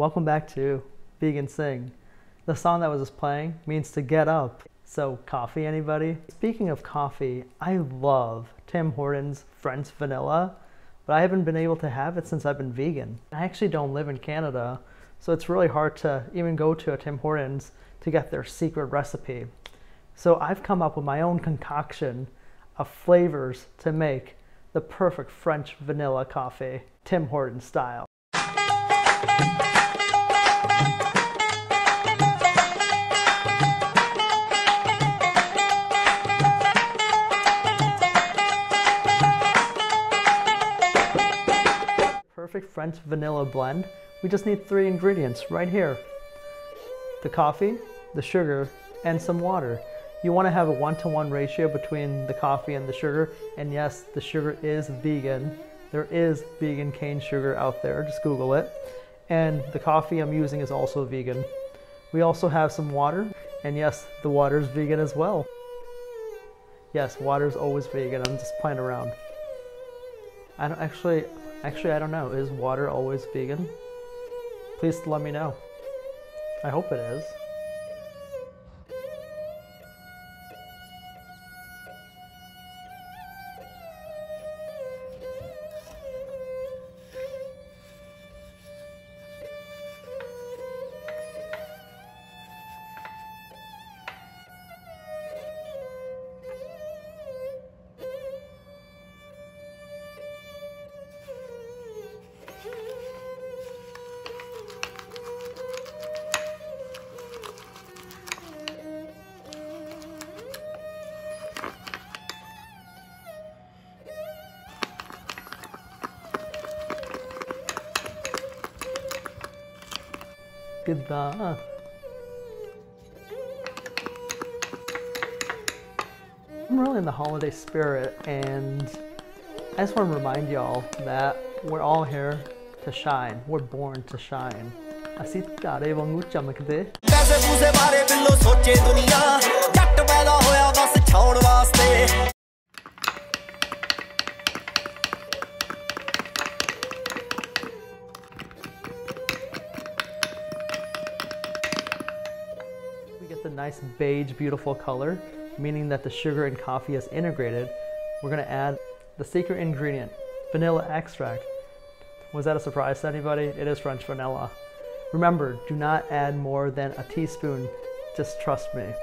welcome back to Vegan Sing. The song that was just playing means to get up. So coffee, anybody? Speaking of coffee, I love Tim Hortons French vanilla, but I haven't been able to have it since I've been vegan. I actually don't live in Canada, so it's really hard to even go to a Tim Hortons to get their secret recipe. So I've come up with my own concoction of flavors to make the perfect French vanilla coffee, Tim Hortons style. Perfect French vanilla blend. We just need 3 ingredients right here. The coffee, the sugar, and some water. You want to have a 1-to-1 ratio between the coffee and the sugar. And yes, the sugar is vegan. There is vegan cane sugar out there, just Google it. And the coffee I'm using is also vegan. We also have some water, and yes, the water is vegan as well. Yes, water is always vegan. I'm just playing around. I don't know. Is water always vegan? Please let me know. I hope it is. Goodbye. I'm really in the holiday spirit, and I just want to remind y'all that we're all here to shine. We're born to shine. ਅਸੀਂ ਤਾਰੇ ਵਾਂਗੂ ਚਮਕਦੇ ਪੈਸੇ ਪੂਸੇ ਬਾਰੇ ਬਿੱਲੋ ਸੋਚੇ ਦੁਨੀਆ ਜੱਟ ਪੈਦਾ ਹੋਇਆ ਬਸ ਛਾਉਣ ਵਾਸਤੇ The nice beige beautiful color, meaning that the sugar and coffee is integrated. We're going to add the secret ingredient, vanilla extract. Was that a surprise to anybody? It is French vanilla. Remember, do not add more than a teaspoon. Just trust me.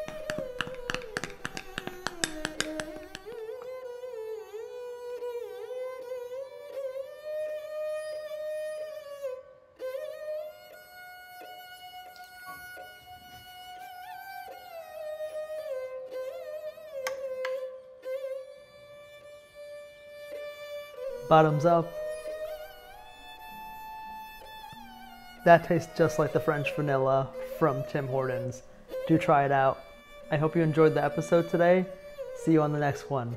Bottoms up. That tastes just like the French vanilla from Tim Hortons. Do try it out. I hope you enjoyed the episode today. See you on the next one.